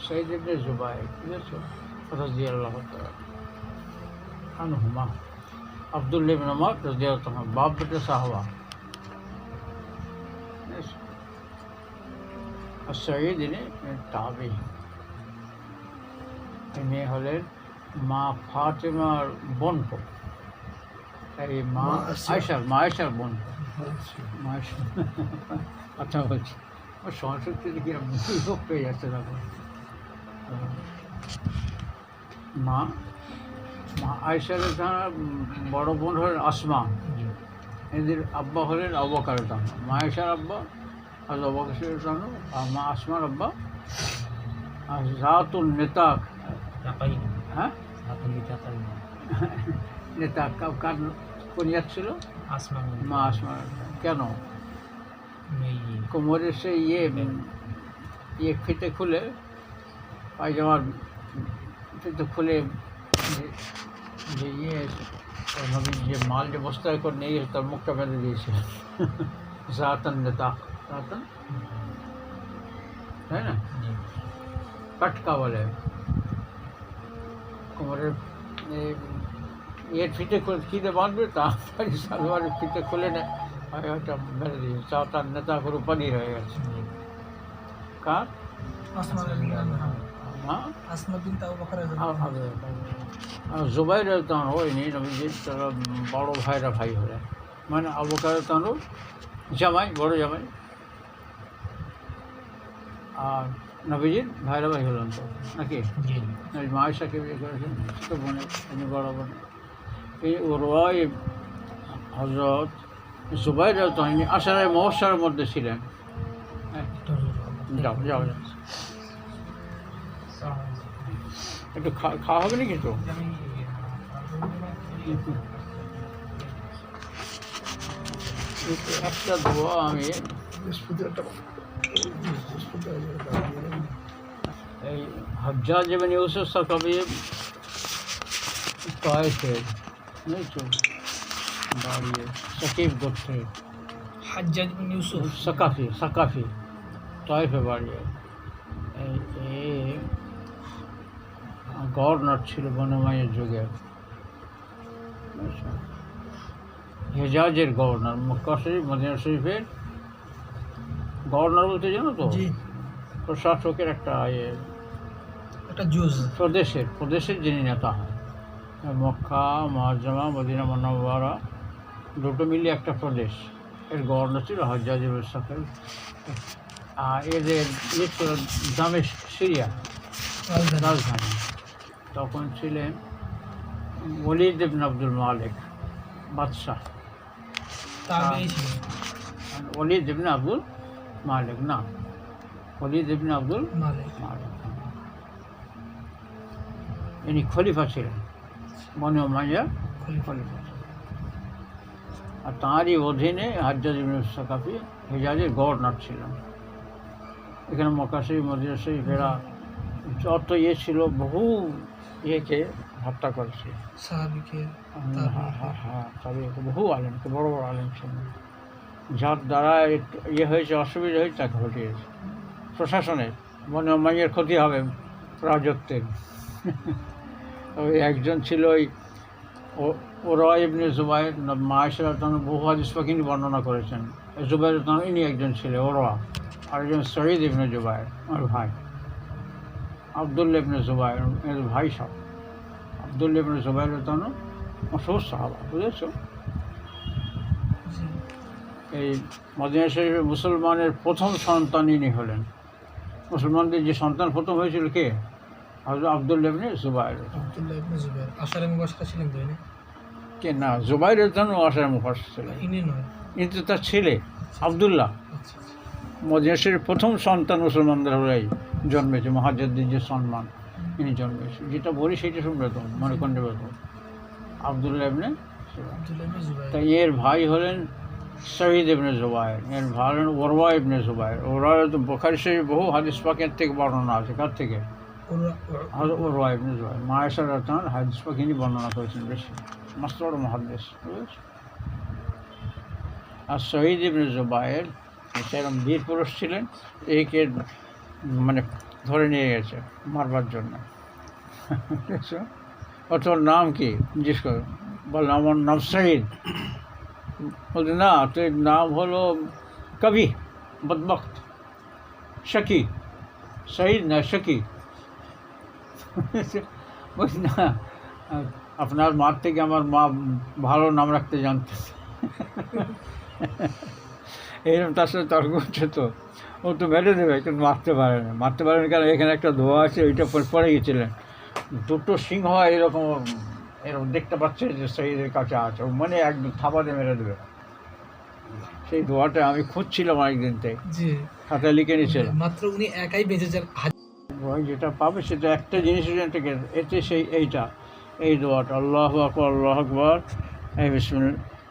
সঈদ ইবনে জুবায়ের বুঝেছো রাদিয়াল্লাহু তাআলা আনহুমা আব্দুল্লাহ ইবনে উমর রাদিয়াল্লাহু তাআলা বাপ বেটা সাহাবা আর সঈদ ইনি তাবি ইনি হলেন মা ফাতেমার বোন এই মা আয়েশার বোন কথা বলছি ও সংস্কৃতি দেখি মুখ পেয়ে যাচ্ছে তখন মা মা আয়েশার বড় বোন হলেন আসমা এদের আব্বা হলেন আবু বকর তানু মা আয়েশার আব্বা আর আবু বকর তানু আর মা আসমার আব্বা আর জাতুল নেতাক হ্যাঁ নেতাক কার কনিয়াত ছিল মা আসমার কেন কোমরের সে ইয়ে ফিতে খুলে পায়জামার ফিতে খুলে যে নবীন যে মাল যে বস্তায় করে নিয়ে গেছে তার মুখটা বেঁধে দিয়েছে জাতান নেতা জাতান তাই না কাটকা বলে কোমরের ফিতে খুলে খিদে বাঁধবে তাড়াতাড়ি সালোয়ারের ফিতে খুলে নেয় ওটা বেঁধে দিয়েছে জাতান নেতা করে পানির হয়ে গেছে কার জুবাইর তাঁর হয়নি নবীজির তারা বড় ভাইরা ভাই হলেন মানে আবু বকর তাঁরও জামাই বড় জামাই আর নবীজির ভাইরা ভাই হলেন তো নাকি মা আয়েশাকে বিয়ে করেছেন ছোট বোনে তিনি বড় বোন এই ওরওয়াই হজরত জুবাইর তাঁনি আশারায় মহসারের মধ্যে ছিলেন যাও যাও যাও একটু খাওয়া হবে নাকি তো একটা দোয়া আমি এই হজ্জাজ ইবনে ইউসুফ সাকাফি তায়েফে বুঝেছো দাঁড়িয়ে সাকিব গোত্রে হজ্জাজ ইবনে ইউসুফ সাকাফি তায়েফে বাড়িয়ে এই গভর্নর ছিল বনমাইয়ের যুগে হেজাজের গভর্নর মক্কা শরীফ মদিনা শরীফের গভর্নর বলতে জানো তো প্রশাসকের একটা প্রদেশের যিনি নেতা হয় মক্কা মুআজ্জামা মদিনা মুনাওয়ারা দুটো মিলিয়ে একটা প্রদেশ এর গভর্নর ছিল হজ্জাজ ইবনে সাকাফি আর এদের ছিল দামেস্ক সিরিয়া রাজধানী তখন ছিলেন ওলিদ ইবনে আব্দুল মালিক বাদশাহ ওলিদ ইবনে আব্দুল মালিক না ওলিদ ইবনে আব্দুল মালিক ইনি খলিফা ছিলেন বনি উমাইয়ার খলিফা আর তাঁরই অধীনে হজ্জাজ ইবনে সাকাফি হেজাজের গভর্নর ছিলেন এখানে মক্কা শরীফ মদিনা শরীফ এরা যত ছিল বহু ইয়েকে হত্যা করেছে বহু আলেমকে বড় বড় আলেম ছিলেন যার দ্বারা হয়েছে অসুবিধা হয়েছে তাকে ঘটিয়েছে প্রশাসনের বনি উমাইয়ার ক্ষতি হবে রাজত্বের ওই একজন ছিল ওই ওরওয়া ইবনে জুবায়ের মা আয়েশা বহু হাদিস পাক ইনি বর্ণনা করেছেন জুবায়ের ইনি একজন ছিল ওরওয়া আর একজন সঈদ ইবনে জুবায়ের আমার ভাই আব্দুল্লাহ ইবনে জুবায়ের এর ভাই সব আব্দুল্লাহ ইবনে জুবায়ের তানো মশহুর সাহাবা বুঝেছো এই মদিনা শরীফের মুসলমানের প্রথম সন্তান ইনি হলেন মুসলমানদের যে সন্তান প্রথম হয়েছিল কে আব্দুল্লাহ ইবনে জুবায়ের আশারে মুবাশশিরা ছিলেন তো ইনি কে না জুবায়ের তানো আশারে মুবাশশিরা ছিলেন ইনি নয় ইনি তো তার ছেলে আব্দুল্লাহ মদিনা শরীফের প্রথম সন্তান মুসলমানদের হলেই জন্মেছে মুহাজ্জিরদের যে সম্মান ইনি জন্মেছে যেটা বলি সেটা শুনবে তো মনে করতে পারতো আব্দুল্লাহ ইবনে তাই এর ভাই হলেন সঈদ ইবনে জুবায়ের এর ভাই হলেন ওরওয়া ইবনে জুবায়ের ওরা তো বুখারী শরীফে বহু হাদিস পাকের থেকে বর্ণনা আছে কার থেকে ওরওয়া ইবনে জুবায়ের মা আয়েশা রাদিয়াল্লাহু আনহা হাদিস পাক ইনি বর্ণনা করেছেন বেশি মস্ত বড় মুহাদ্দিস আর সঈদ ইবনে জুবায়ের সেরকম বীর পুরুষ ছিলেন একে মানে ধরে নিয়ে গেছে মারবার জন্য। বুঝেছো? ও তোর নাম কি জিজ্ঞেস করো, বললাম আমার নাম সঈদ। বলছে না, তোর নাম হলো কবি, বদবক্ত, শকি, সঈদ না শকি। বলছি না, আপনার মার থেকে আমার মা ভালো নাম রাখতে জানতো। এইরকম তার সাথে তর্ক করছে তো, ও তো মেরে দেবে কিন্তু মারতে পারে না। মারতে পারে না কারণ এখানে একটা ধোয়া আছে, ওইটা পরে গেছিলেন। দুটো সিংহ এরকম এরকম দেখতে পাচ্ছে যে শহীদের কাছে আছে, ও মানে একদম থাপা দিয়ে মেরে দেবে। সেই ধোয়াটা আমি খুঁজছিলাম অনেকদিন থেকে, জি, খাতায় লিখে নিয়েছিলাম। মাত্র উনি একাই বেঁচে যান। ওই যেটা পাবে সেটা একটা জিনিসের জন্য থেকে, এতে সেই এইটা এই দোয়াটা আল্লাহু আকবার আল্লাহু আকবার এই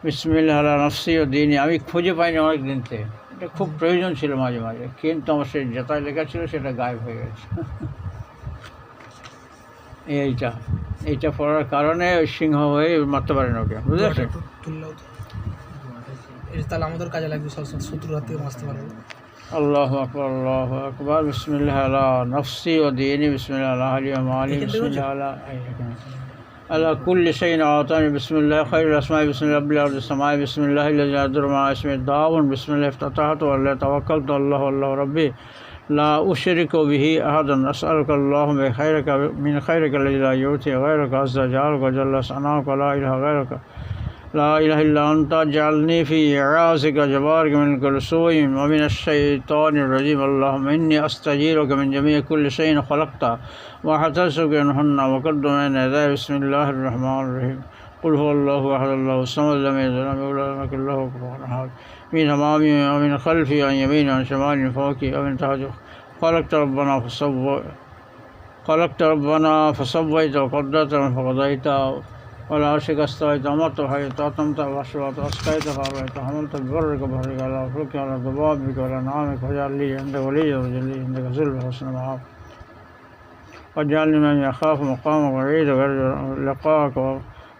বিসমিল্লাহ আলা নফসি ও দিনী, আমি খুঁজে পাইনি অনেক দিন থেকে। এটা খুব প্রয়োজন ছিল মাঝে মাঝে, কিন্তু আমার সেই যেটাই লেখা ছিল সেটা গায়েব হয়ে গেছে। এইটা পড়ার কারণে ওই সিংহ হয়ে মারতে পারেন ওকে, বুঝতে পারছেন? তুললেও তো এটা তাহলে আমাদের কাজে লাগবে, সব শত্রুর হাত থেকে বাঁচতে পারবো। আল্লাহু আকবার বিসমিল্লাহ আলা নফসি ও দিনী বিসমিল্লাহ আলা আহলি ওয়া মালি বিসমিল্লাহ আলা على كل شيء أعطاني بسم الله خير الأسماء بسم الله رب الأرض السماء بسم الله الذي لا يضر مع اسمه داء بسم الله افتتحت وعليه توكلت الله والله ربي لا أشرك به أحدا أسألك اللهم بخيرك من خيرك الذي لا يؤتي غيرك عز جلالك وجل ثناؤك لا إله غيرك لا إله إلا أنت اجعلني في إعاذك جبارك من كل سوء ومن الشيطان الرجيم اللهم إني أستجيرك من جميع كل شيء خلقته وأحتسبك منهن وقد من يدي بسم الله الرحمن الرحيم قل هو الله أحد الله الصمد لم يلد ولم يولد ولم يكن له كفوا أحد من أمامي ومن خلفي عن يميني وعن شمالي من فوقي ومن تحتي خلقت ربنا فسويت وقدرت فقضيت ولا أشرك استويت أمرت وحييت أتمت وأشرت وأسقيت فأريت حملت ببرك وبحرك على فلك على ضبابك وعلى نعامك واجعل لي عندك وليا وجلي عندك زلفى حسن معاف واجعلني من يخاف مقامك ويعيد لقاءك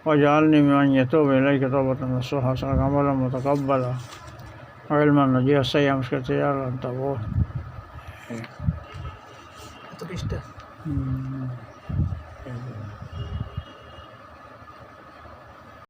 واجعلني من يتوب إليك توبة نصوحا وسألك عملا متقبلا وعلما نجيا سيئا مشكلة يا الله أنت أبوه. এত পৃষ্ঠা